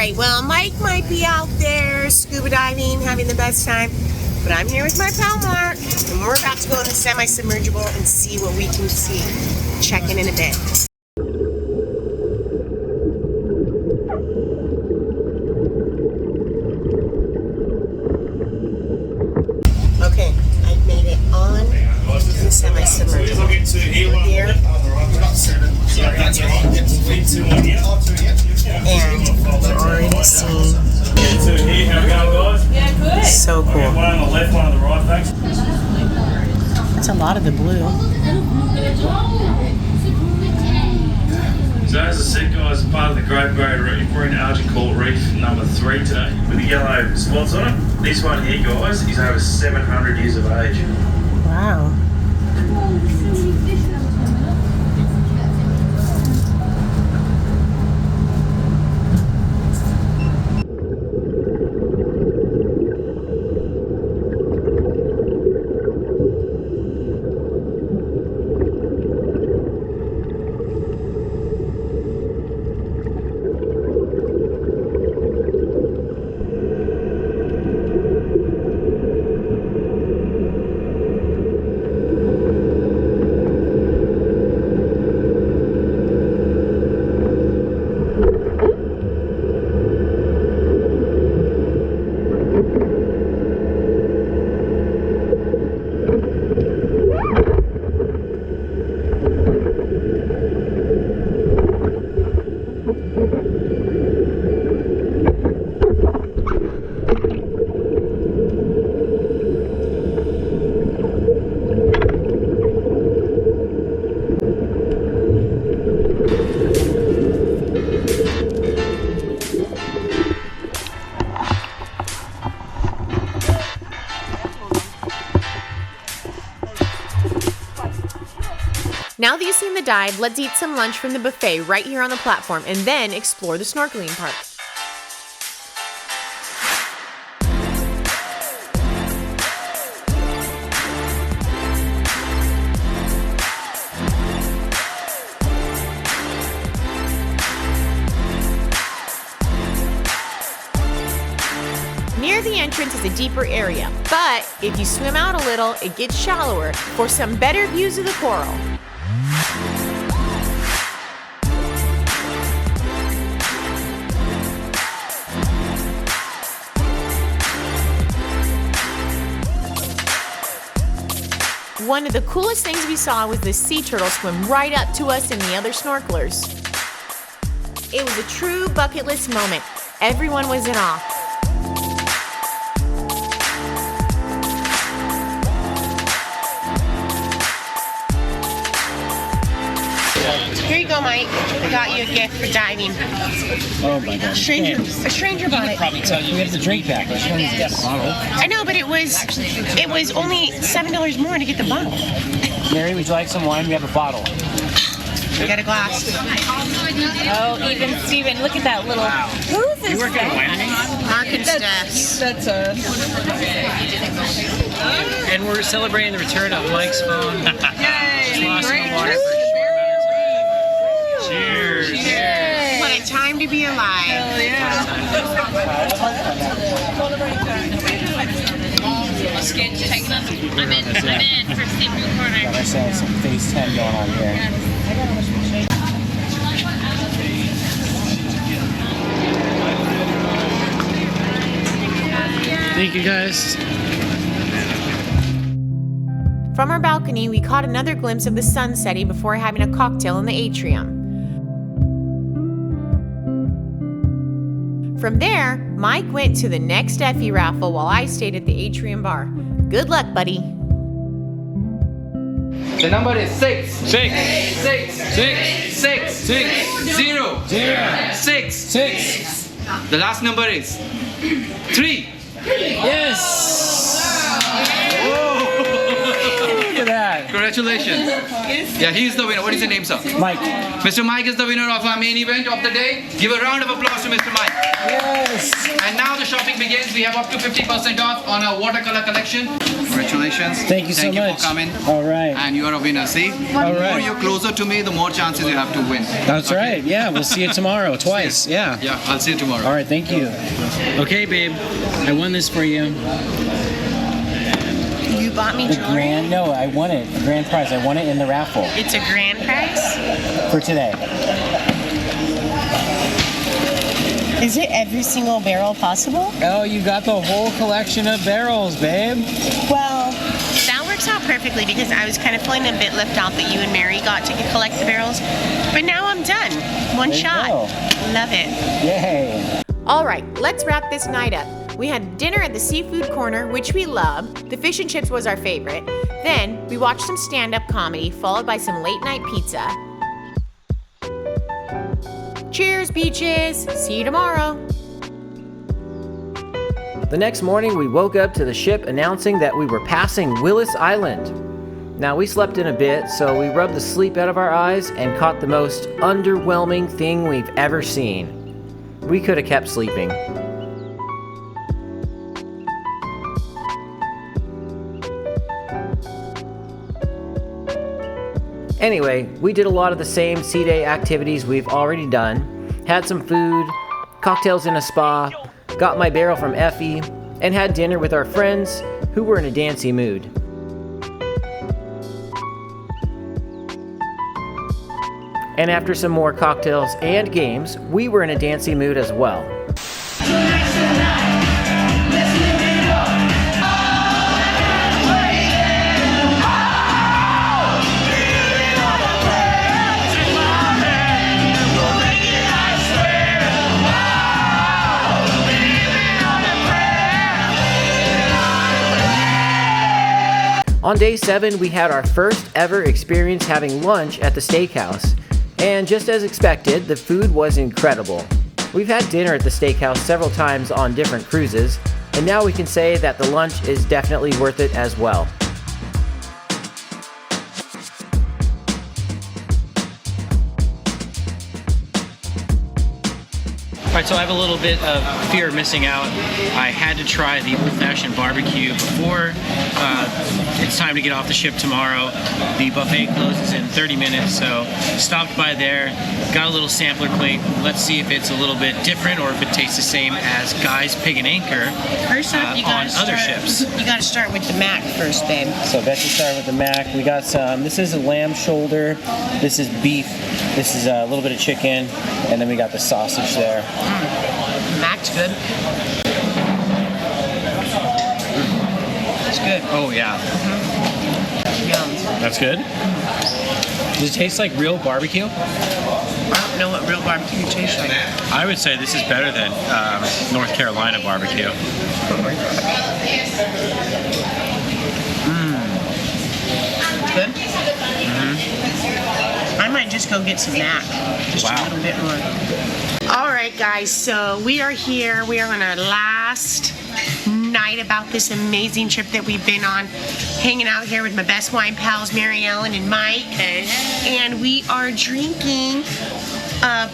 right, well, Mike might be out there scuba diving, having the best time, but I'm here with my pal Mark, and we're about to go in the semi-submergible and see what we can see. Check in a bit. Okay, I've made it on the semi-submergible. We're here. And we're already seeing. So cool. That's a lot of the blue. So as I said, guys, part of the Great Barrier Reef, we're in algae coral reef number 3 today with the yellow spots on it. This one here, guys, is over 700 years of age. Wow. Now that you've seen the dive, let's eat some lunch from the buffet right here on the platform and then explore the snorkeling park. Near the entrance is a deeper area, but if you swim out a little, it gets shallower for some better views of the coral. One of the coolest things we saw was the sea turtle swim right up to us and the other snorkelers. It was a true bucket list moment. Everyone was in awe. Here you go, Mike. I got you a gift for diving. Oh my God. A stranger bought it. Probably tell you we have the drink pack. I know, but it was only $7 more to get the bottle. Mary, would you like some wine? We have a bottle. We got a glass. Oh, even Steven, look at that little. Wow. Who's this? You work at Wyoming? Mark and Steph. That's us. And we're celebrating the return of Mike's phone. Yay! Lost in the water. Cheers. Cheers. What a time to be alive. Hell yeah. I'm in for Steve Blue Corner. I saw some phase 10 going on here. Thank you, guys. From our balcony, we caught another glimpse of the sun setting before having a cocktail in the atrium. From there, Mike went to the next Effie raffle while I stayed at the atrium bar. Good luck, buddy. The number is 6. 6. 6. 6. 6. 6. 0. 6. The last number is 3. Yes! Whoa! Look at that. Congratulations. Yeah, he's the winner. What is your name, sir? Mike. Mr. Mike is the winner of our main event of the day. Give a round of applause to Mr. Mike. Yes. And now the shopping begins. We have up to 50% off on our watercolor collection. Congratulations. Thank you so much. Thank you for coming. All right. And you are a winner. See? All The right. more you're closer to me, the more chances you have to win. That's right. Yeah, we'll see you tomorrow. Twice. Yeah. Yeah, I'll see you tomorrow. All right. Thank you. Okay, babe. I won this for you. You bought me jewelry? No, I won it. The grand prize. I won it in the raffle It's a grand prize? for today. Is it every single barrel possible? Oh, you got the whole collection of barrels, babe. Well, that works out perfectly because I was kind of feeling a bit left out that you and Mary got to collect the barrels. But now I'm done. One There you shot. go. Love it. Yay. All right, let's wrap this night up. We had dinner at the seafood corner, which we loved. The fish and chips was our favorite. Then we watched some stand-up comedy, followed by some late-night pizza. Cheers, beaches! See you tomorrow. The next morning, we woke up to the ship announcing that we were passing Willis Island. Now, we slept in a bit, so we rubbed the sleep out of our eyes and caught the most underwhelming thing we've ever seen. We could have kept sleeping. Anyway, we did a lot of the same sea day activities we've already done, had some food, cocktails in a spa, got my barrel from Effie, and had dinner with our friends who were in a dancey mood. And after some more cocktails and games, we were in a dancey mood as well. On day 7, we had our first ever experience having lunch at the steakhouse. And just as expected, the food was incredible. We've had dinner at the steakhouse several times on different cruises, and now we can say that the lunch is definitely worth it as well. Alright, so I have a little bit of fear of missing out. I had to try the old-fashioned barbecue before it's time to get off the ship tomorrow. The buffet closes in 30 minutes, so stopped by there, got a little sampler plate. Let's see if it's a little bit different or if it tastes the same as Guy's Pig and Anchor First off, you on gotta other start, ships. You gotta start with the mac first, babe. So Betsy started with the mac. We got some, this is a lamb shoulder, this is beef, this is a little bit of chicken, and then we got the sausage there. Mac's good. It's good. Oh yeah. Yum. That's good. Does it taste like real barbecue? I don't know what real barbecue tastes like. I would say this is better than North Carolina barbecue. Good? I might just go get some mac. Just a little bit more. All right, guys, so we are here. We are on our last night about this amazing trip that we've been on, hanging out here with my best wine pals, Mary Ellen and Mike. And we are drinking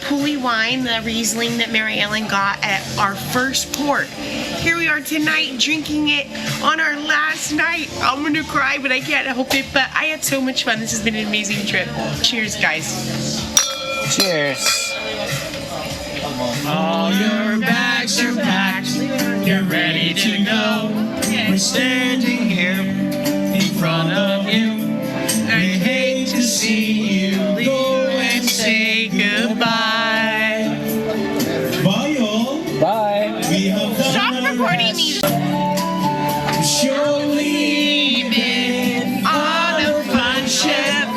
Pulley wine, the Riesling that Mary Ellen got at our first port. Here we are tonight drinking it on our last night. I'm gonna cry, but I can't help it. But I had so much fun. This has been an amazing trip. Cheers, guys. Cheers. All your bags are packed, you're ready to go. We're standing here in front of you. I hate to see you go and say goodbye. Bye all. Bye. We have done Stop our recording me. best. Surely been on a fun ship.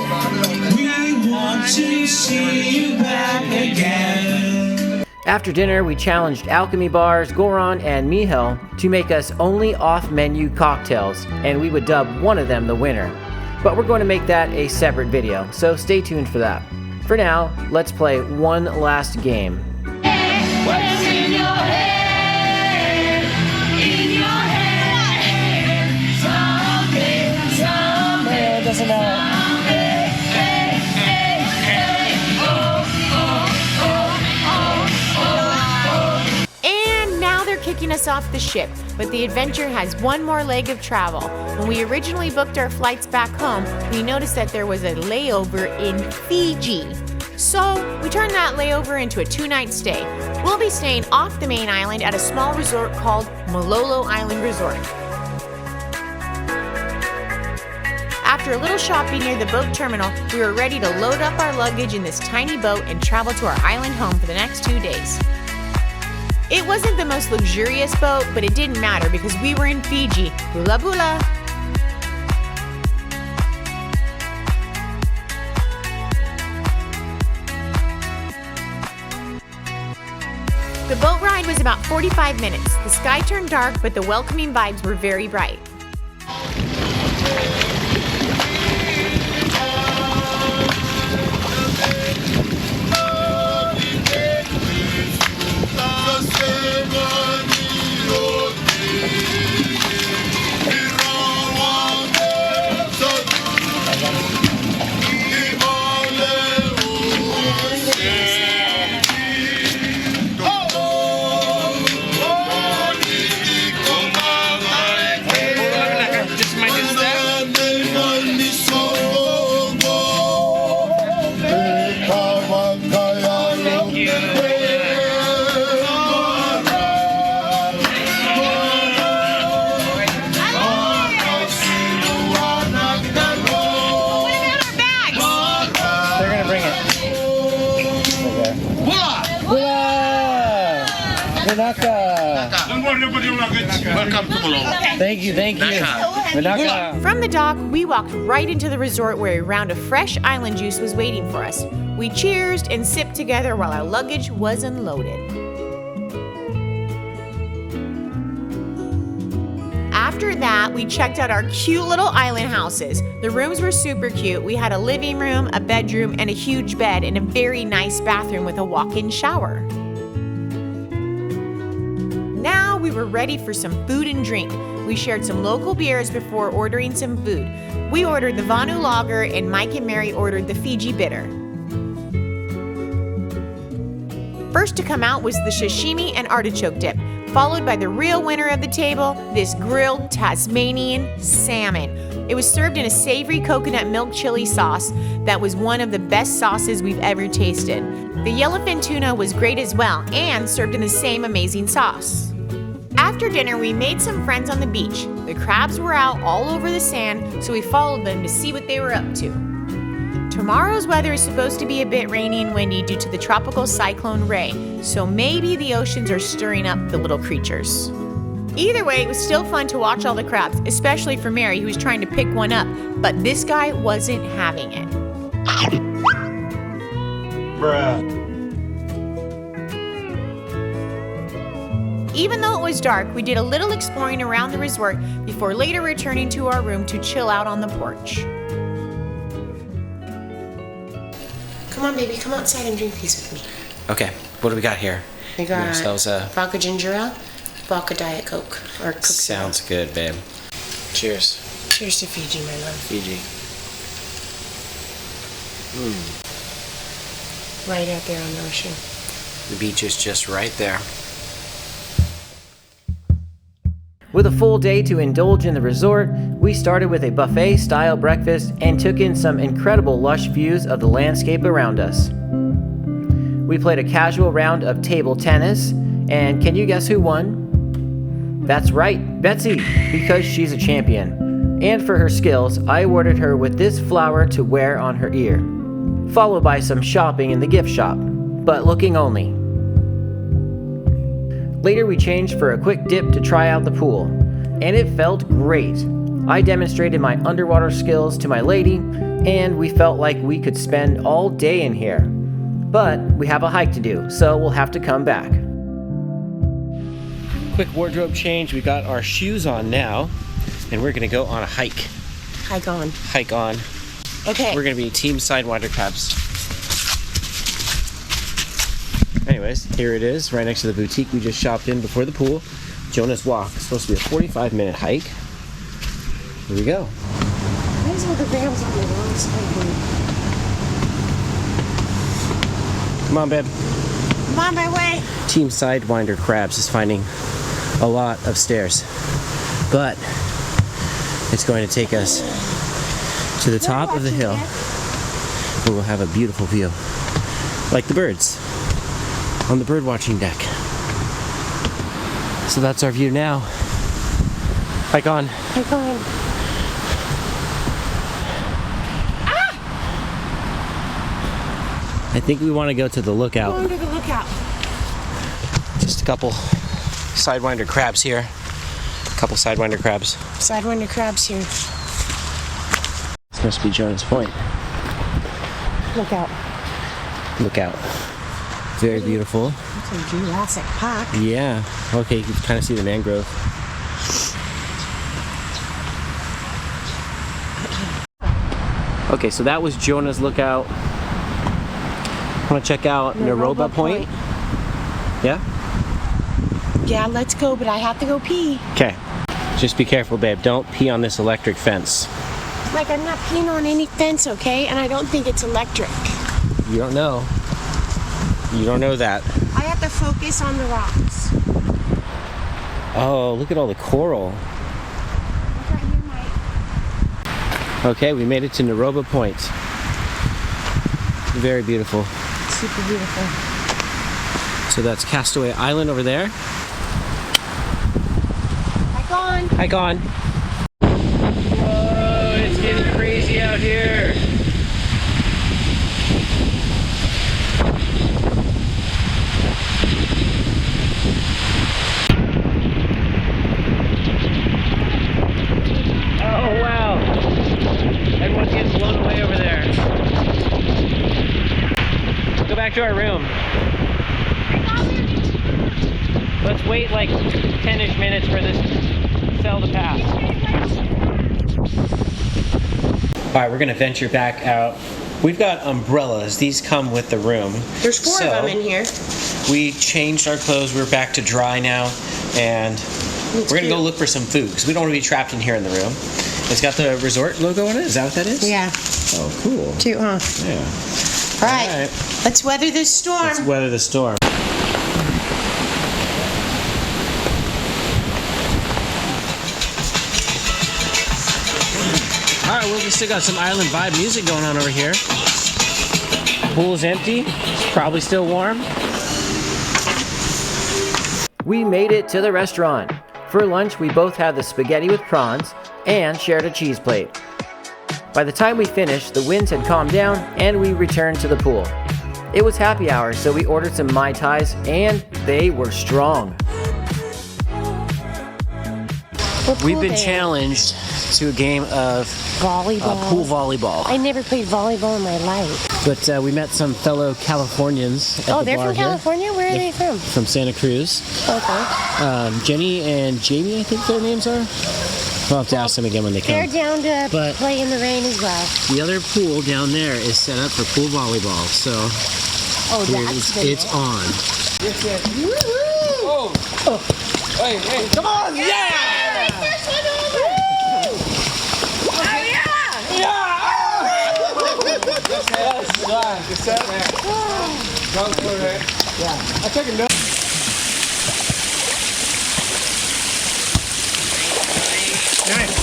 We want to see you back again. After dinner, we challenged Alchemy Bars, Goron, and Mihel to make us only off-menu cocktails, and we would dub one of them the winner. But we're going to make that a separate video, so stay tuned for that. For now, let's play one last game. What's in your head? In your head. Something. It doesn't matter. off the ship, but the adventure has one more leg of travel. When we originally booked our flights back home, we noticed that there was a layover in Fiji. So we turned that layover into a 2-night stay. We'll be staying off the main island at a small resort called Malolo Island Resort. After a little shopping near the boat terminal, we were ready to load up our luggage in this tiny boat and travel to our island home for the next 2 days. It wasn't the most luxurious boat, but it didn't matter because we were in Fiji. Bula bula! The boat ride was about 45 minutes. The sky turned dark, but the welcoming vibes were very bright. Welcome to Malolo. Thank you. From the dock, we walked right into the resort where a round of fresh island juice was waiting for us. We cheersed and sipped together while our luggage was unloaded. After that, we checked out our cute little island houses. The rooms were super cute. We had a living room, a bedroom, and a huge bed, and a very nice bathroom with a walk-in shower. Now we were ready for some food and drink. We shared some local beers before ordering some food. We ordered the Vanu Lager and Mike and Mary ordered the Fiji Bitter. First to come out was the sashimi and artichoke dip, followed by the real winner of the table, this grilled Tasmanian salmon. It was served in a savory coconut milk chili sauce that was one of the best sauces we've ever tasted. The yellowfin tuna was great as well and served in the same amazing sauce. After dinner, we made some friends on the beach. The crabs were out all over the sand, so we followed them to see what they were up to. Tomorrow's weather is supposed to be a bit rainy and windy due to the tropical cyclone Ray, so maybe the oceans are stirring up the little creatures. Either way, it was still fun to watch all the crabs, especially for Mary, who was trying to pick one up, but this guy wasn't having it. Bruh. Even though it was dark, we did a little exploring around the resort before later returning to our room to chill out on the porch. Come on, baby, come outside and drink these with me. Okay, what do we got here? We got ourselves a vodka ginger ale, vodka Diet Coke, or Coke. Sounds good, babe. Cheers. Cheers to Fiji, my love. Fiji. Right out there on the ocean. The beach is just right there. With a full day to indulge in the resort, we started with a buffet-style breakfast and took in some incredible lush views of the landscape around us. We played a casual round of table tennis, and can you guess who won? That's right, Betsy, because she's a champion. And for her skills, I awarded her with this flower to wear on her ear, followed by some shopping in the gift shop, but looking only. Later we changed for a quick dip to try out the pool, and it felt great. I demonstrated my underwater skills to my lady, and we felt like we could spend all day in here. But we have a hike to do, so we'll have to come back. Quick wardrobe change. We got our shoes on now, and we're gonna go on a hike. Hike on. Hike on. Okay. We're gonna be Team Sidewinder Crabs. Anyways, here it is, right next to the boutique we just shopped in before the pool. Jonah's Walk. It's supposed to be a 45-minute hike. Here we go. These are the rams on the wrong side. Come on, babe. I'm on my way. Team Sidewinder Crabs is finding a lot of stairs, but it's going to take us to the top of the hill where we'll have a beautiful view, like the birds on the bird watching deck. So that's our view now. Hike on. Hike on. I think we want to go to the lookout. Go to the lookout. Just a couple sidewinder crabs here. A couple sidewinder crabs. Sidewinder crabs here. This must be Jonah's Point. Lookout. Lookout. Very beautiful. It's a Jurassic Park. Yeah. Okay, you can kind of see the mangrove. Okay, so that was Jonah's lookout. Want to check out Naroba Point? Yeah? Yeah, let's go, but I have to go pee. Okay. Just be careful, babe. Don't pee on this electric fence. Like, I'm not peeing on any fence, okay? And I don't think it's electric. You don't know. You don't know that. I have to focus on the rocks. Oh, look at all the coral. Right here, Mike. Okay, we made it to Naroba Point. Very beautiful. Super beautiful. So that's Castaway Island over there. Hike on. Hike on. Whoa, it's getting crazy out here. Oh wow. Everyone's getting blown away over there. Let's go back to our room. Let's wait like 10-ish minutes for this cell to pass. Alright, we're gonna venture back out. We've got umbrellas. These come with the room. There's four of them in here. We changed our clothes. We're back to dry now, and we're gonna go look for some food because we don't want to be trapped in here in the room. It's got the resort logo on it. Is that what that is? Yeah. Oh, cool. Cute, huh? Yeah. All right. Let's weather this storm. Let's weather the storm. Alright, well, we still got some island vibe music going on over here. Pool's empty. Probably still warm. We made it to the restaurant. For lunch, we both had the spaghetti with prawns and shared a cheese plate. By the time we finished, the winds had calmed down and we returned to the pool. It was happy hour, so we ordered some Mai Tais and they were strong. We've been challenged to a game of volleyball. Pool volleyball. I never played volleyball in my life. But we met some fellow Californians at the bar. Oh, they're from here. California? Where are they from? From Santa Cruz. Okay. Jenny and Jamie, I think their names are. We'll have to ask them again when they come. They're down to play in the rain as well. The other pool down there is set up for pool volleyball, so it's on. Oh! Hey! Come on! Yeah! I took a note. Nice.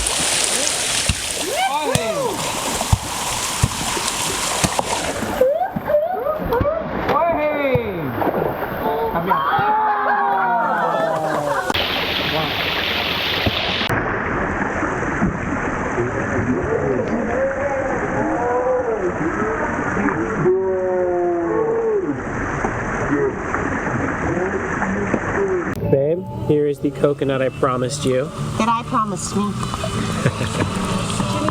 Babe, here is the coconut I promised you. That I promised me.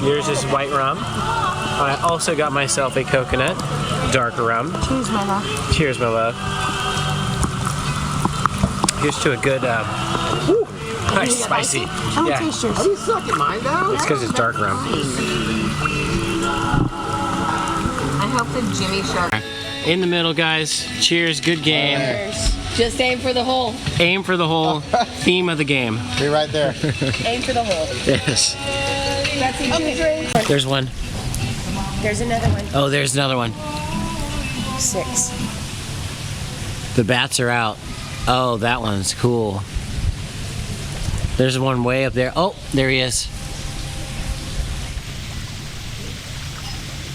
Yours is white rum. I also got myself a coconut, dark rum. Cheers, my love. Cheers, my love. Here's to a good, nice spicy. How many taste yours? Are you sucking mine down? It's because it's dark rum. I hope the Jimmy Shark. In the middle, guys. Cheers, good game. Cheers. Just aim for the hole. Aim for the hole. Theme of the game. Be right there. Aim for the hole. Yes. That's easy. There's one. There's another one. Oh, there's another one. 6. The bats are out. Oh, that one's cool. There's one way up there. Oh, there he is.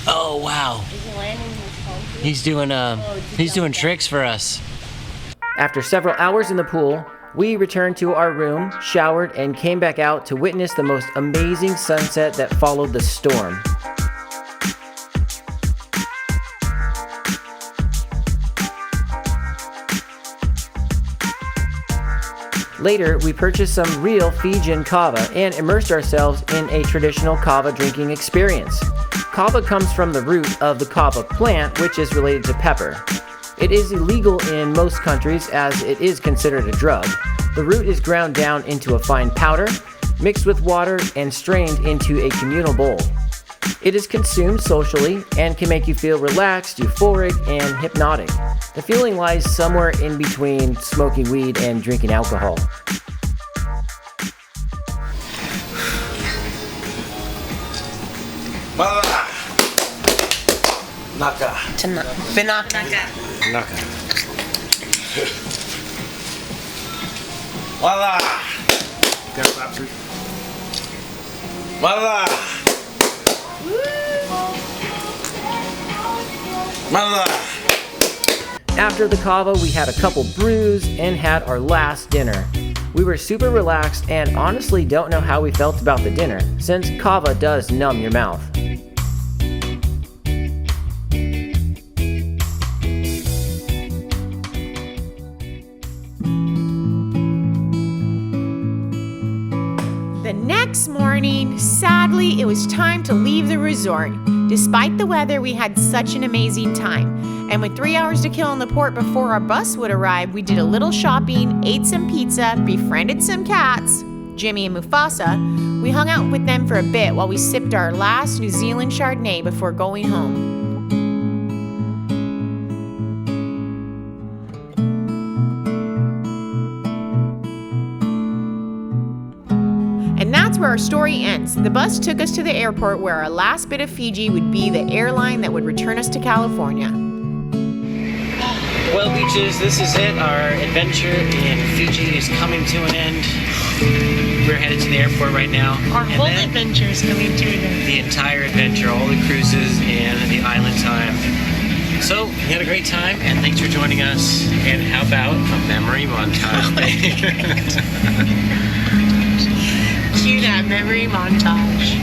Oh, wow. He's doing tricks for us. After several hours in the pool, we returned to our room, showered, and came back out to witness the most amazing sunset that followed the storm. Later, we purchased some real Fijian kava and immersed ourselves in a traditional kava drinking experience. Kava comes from the root of the kava plant, which is related to pepper. It is illegal in most countries as it is considered a drug. The root is ground down into a fine powder, mixed with water, and strained into a communal bowl. It is consumed socially and can make you feel relaxed, euphoric, and hypnotic. The feeling lies somewhere in between smoking weed and drinking alcohol. Malolo. Naka. Vinaka. Naka. Voila! Voila! Voila! After the kava, we had a couple brews and had our last dinner. We were super relaxed and honestly don't know how we felt about the dinner, since kava does numb your mouth. The next morning, sadly, it was time to leave the resort. Despite the weather, we had such an amazing time. And with 3 hours to kill in the port before our bus would arrive, we did a little shopping, ate some pizza, befriended some cats, Jimmy and Mufasa. We hung out with them for a bit while we sipped our last New Zealand Chardonnay before going home. And that's where our story ends. The bus took us to the airport where our last bit of Fiji would be the airline that would return us to California. Well, beaches, this is it. Our adventure in Fiji is coming to an end. We're headed to the airport right now. Our whole adventure is coming to an end. The entire adventure, all the cruises and the island time. So, we had a great time, and thanks for joining us. And how about a memory montage? Cue that memory montage.